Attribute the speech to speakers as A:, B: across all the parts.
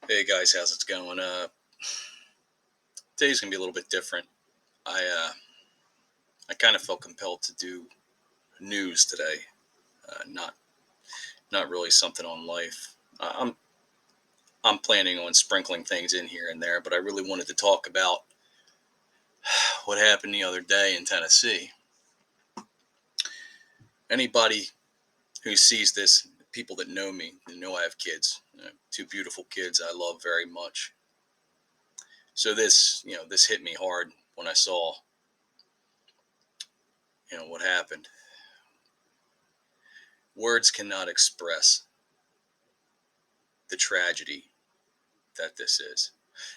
A: Hey guys, how's it going? Today's gonna be a little bit different. I kind of felt compelled to do news today. Not really something on life. I'm planning on sprinkling things in here and there, but I really wanted to talk about what happened the other day in Tennessee. Anybody who sees this, people that know me, they know I have kids, two beautiful kids I love very much. So this hit me hard when I saw, what happened. Words cannot express the tragedy that this is.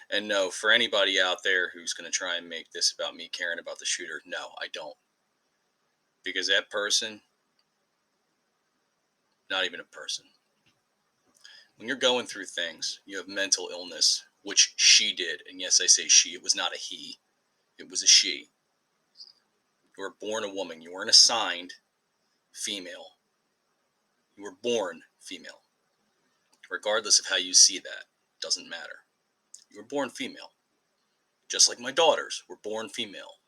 A: And no, for anybody out there who's going to try and make this about me caring about the shooter, no, I don't. Because that person, not even a person. When you're going through things, you have mental illness, which she did. And yes, I say she, it was not a he, it was a she. You were born a woman, you weren't assigned female. You were born female. Regardless of how you see that, doesn't matter. You were born female. Just like my daughters were born female.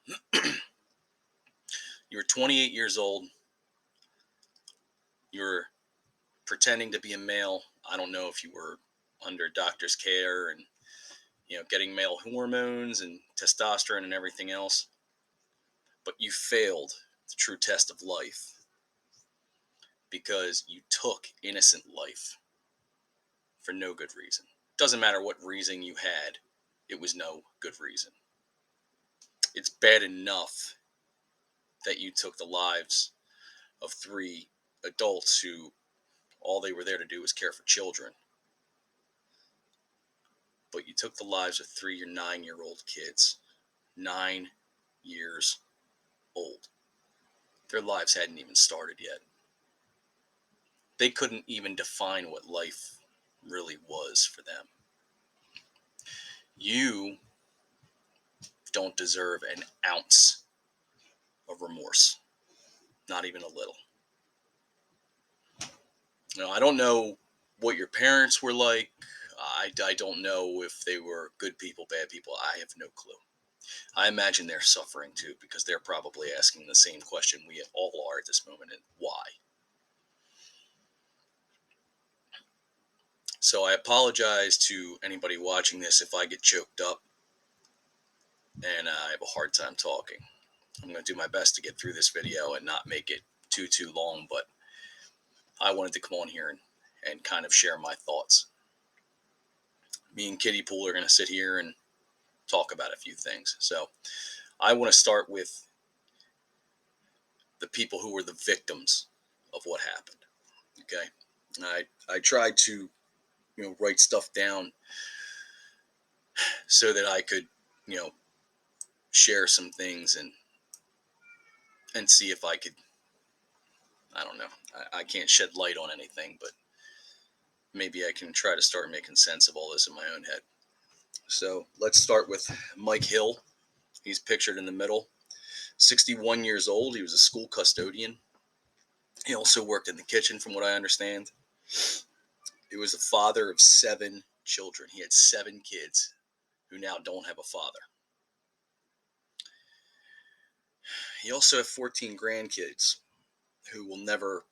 A: You were 28 years old. You were pretending to be a male. I don't know if you were under doctor's care and getting male hormones and testosterone and everything else, but you failed the true test of life because you took innocent life for no good reason. Doesn't matter what reason you had, it was no good reason. It's bad enough that you took the lives of three adults who all they were there to do was care for children. But you took the lives of 3 or 9 year old kids. 9 years old. Their lives hadn't even started yet. They couldn't even define what life really was for them. You don't deserve an ounce of remorse, not even a little. I don't know what your parents were like. I don't know if they were good people, bad people. I have no clue. I imagine they're suffering too because they're probably asking the same question we all are at this moment, and why? So I apologize to anybody watching this if I get choked up and I have a hard time talking. I'm going to do my best to get through this video and not make it too long, but I wanted to come on here and kind of share my thoughts. Me and Kitty Pool are going to sit here and talk about a few things. So I want to start with the people who were the victims of what happened. Okay. I tried to, write stuff down so that I could, you know, share some things and see if I could, I don't know. I can't shed light on anything, but maybe I can try to start making sense of all this in my own head. So let's start with Mike Hill. He's pictured in the middle. 61 years old. He was a school custodian. He also worked in the kitchen, from what I understand. He was the father of 7 children. He had 7 kids who now don't have a father. He also had 14 grandkids who will never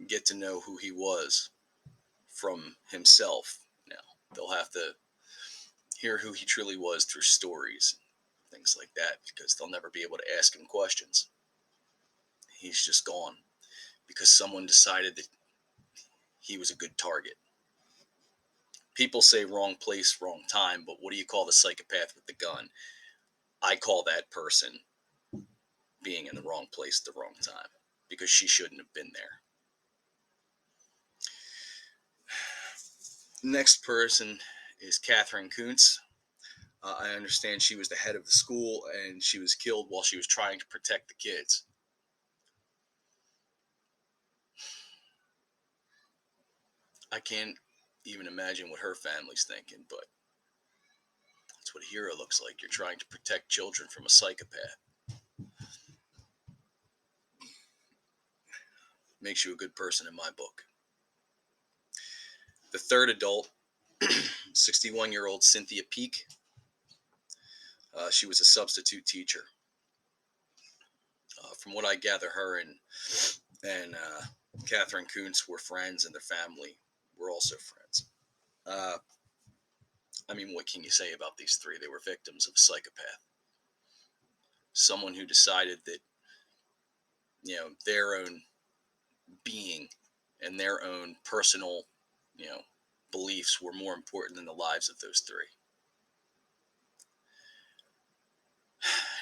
A: get to know who he was from himself. Now, they'll have to hear who he truly was through stories, things like that, because they'll never be able to ask him questions. He's just gone because someone decided that he was a good target. People say wrong place, wrong time, but what do you call the psychopath with the gun? I call that person being in the wrong place at the wrong time because she shouldn't have been there. Next person is Catherine Kuntz. I understand she was the head of the school and she was killed while she was trying to protect the kids. I can't even imagine what her family's thinking, but that's what a hero looks like. You're trying to protect children from a psychopath. Makes you a good person in my book. The third adult 61-year-old Cynthia Peak. She was a substitute teacher. From what I gather, her and Catherine Kuntz were friends, and their family were also friends. Uh, I mean, what can you say about these three? They were victims of a psychopath, someone who decided that their own being and their own personal, you know, beliefs were more important than the lives of those three.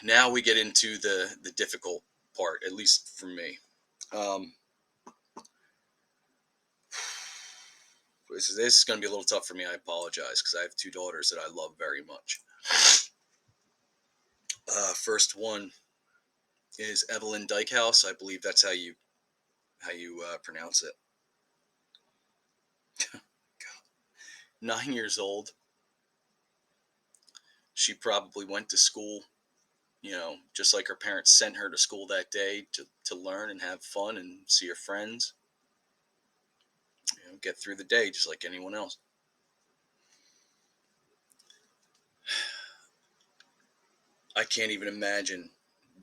A: Now we get into the difficult part, at least for me. Um, this is going to be a little tough for me. I apologize because I have two daughters that I love very much. First one is Evelyn Dykehouse. I believe that's how you pronounce it. 9 years old. She probably went to school, just like her parents sent her to school that day to learn and have fun and see her friends, get through the day just like anyone else. I can't even imagine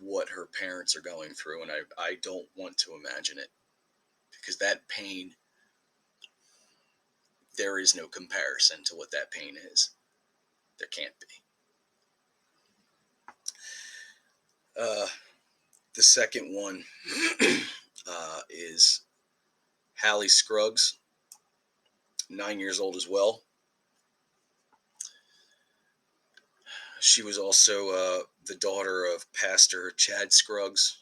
A: what her parents are going through, and I don't want to imagine it because that pain, there is no comparison to what that pain is. There can't be. The second one is Hallie Scruggs, 9 years old as well. She was also the daughter of Pastor Chad Scruggs,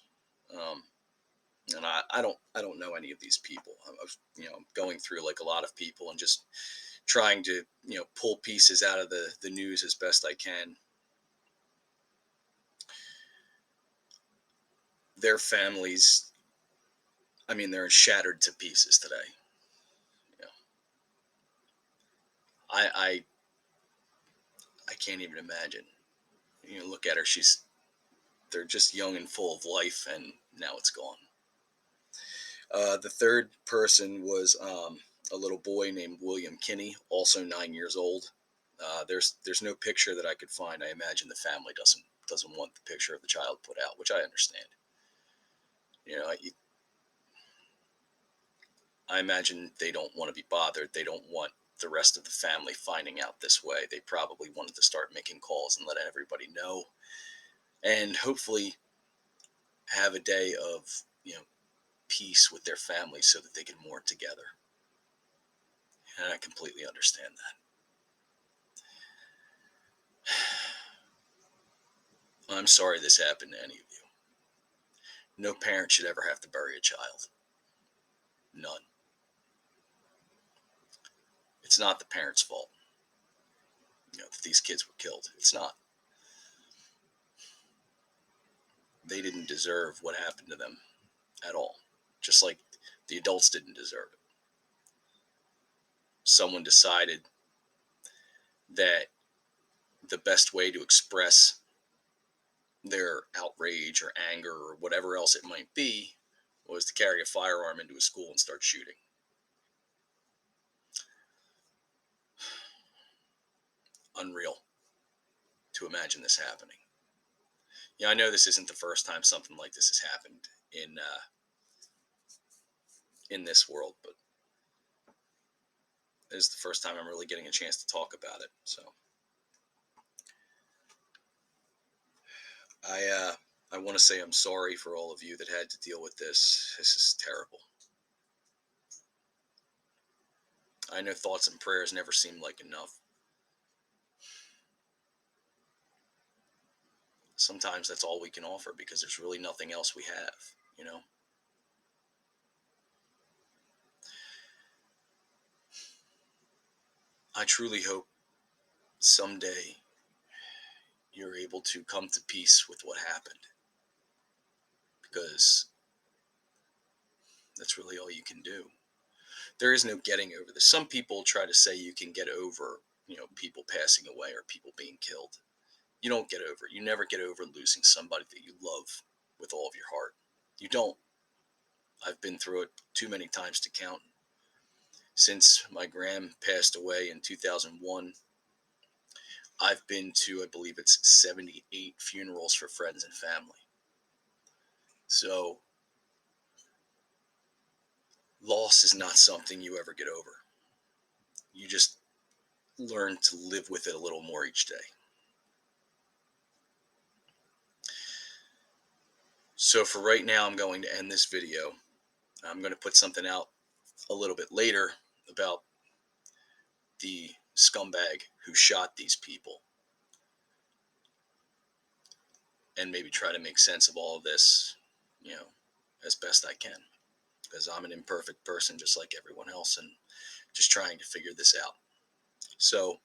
A: and I don't know any of these people. I was going through like a lot of people and just trying to pull pieces out of the news as best I can. Their families, I mean, they're shattered to pieces today. You know, I can't even imagine. Look at her. They're just young and full of life, and now it's gone. The third person was a little boy named William Kinney, also 9 years old. There's no picture that I could find. I imagine the family doesn't want the picture of the child put out, which I understand. I imagine they don't want to be bothered. They don't want the rest of the family finding out this way. They probably wanted to start making calls and let everybody know, and hopefully have a day of peace with their family so that they can mourn together. And I completely understand that. I'm sorry this happened to any of you. No parent should ever have to bury a child. None. It's not the parents' fault, that these kids were killed. It's not. They didn't deserve what happened to them at all. Just like the adults didn't deserve it. Someone decided that the best way to express their outrage or anger or whatever else it might be was to carry a firearm into a school and start shooting. Unreal to imagine this happening. I know this isn't the first time something like this has happened in this world, but this is the first time I'm really getting a chance to talk about it. So I want to say I'm sorry for all of you that had to deal with this. This is terrible. I know thoughts and prayers never seem like enough. Sometimes that's all we can offer because there's really nothing else we have. I truly hope someday you're able to come to peace with what happened, because that's really all you can do. There is no getting over this. Some people try to say you can get over, people passing away or people being killed. You don't get over it. You never get over losing somebody that you love with all of your heart. You don't. I've been through it too many times to count. Since my gram passed away in 2001, I've been to, I believe it's 78 funerals for friends and family. So, loss is not something you ever get over. You just learn to live with it a little more each day. So, for right now, I'm going to end this video. I'm going to put something out a little bit later about the scumbag who shot these people, and maybe try to make sense of all of this, you know, as best I can. Because I'm an imperfect person just like everyone else, and just trying to figure this out. So,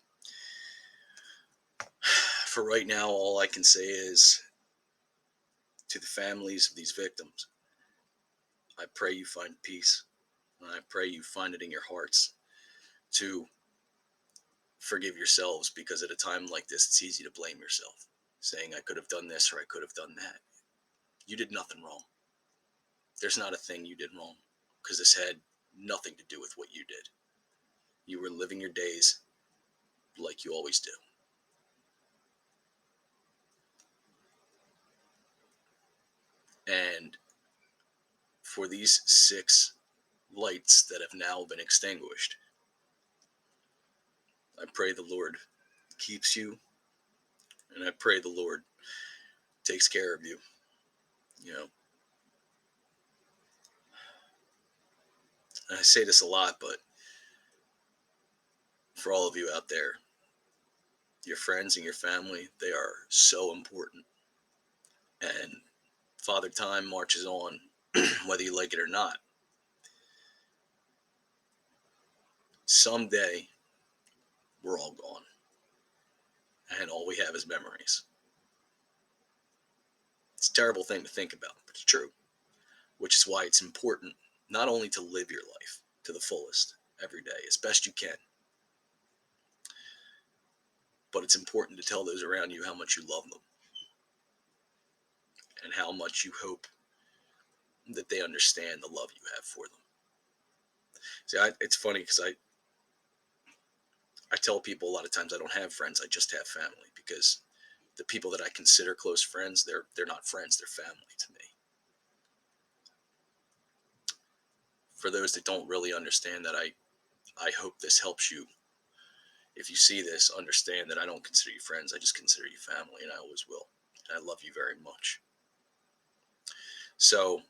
A: for right now, all I can say is to the families of these victims, I pray you find peace. And I pray you find it in your hearts to forgive yourselves, because at a time like this, it's easy to blame yourself, saying, I could have done this or I could have done that. You did nothing wrong. There's not a thing you did wrong, because this had nothing to do with what you did. You were living your days like you always do. And for these 6 lights that have now been extinguished, I pray the Lord keeps you, and I pray the Lord takes care of you. You know, and I say this a lot, but for all of you out there, your friends and your family, they are so important. And Father Time marches on, whether you like it or not. Someday, we're all gone, and all we have is memories. It's a terrible thing to think about, but it's true. Which is why it's important not only to live your life to the fullest every day, as best you can, but it's important to tell those around you how much you love them and how much you hope that they understand the love you have for them. See, it's funny because I tell people a lot of times I don't have friends, I just have family, because the people that I consider close friends, they're not friends, they're family to me. For those that don't really understand that, I hope this helps you. If you see this, understand that I don't consider you friends, I just consider you family, and I always will. And I love you very much. So,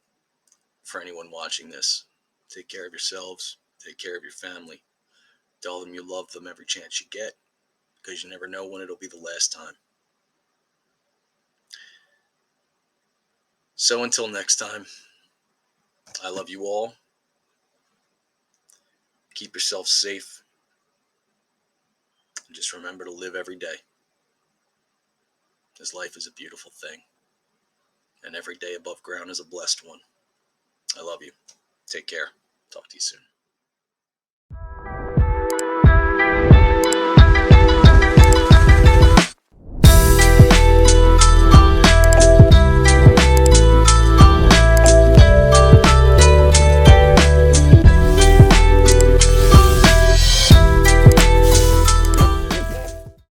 A: for anyone watching this, take care of yourselves, take care of your family, tell them you love them every chance you get, because you never know when it'll be the last time. So until next time, I love you all. Keep yourself safe. And just remember to live every day. Because life is a beautiful thing. And every day above ground is a blessed one. I love you. Take care. Talk to you soon.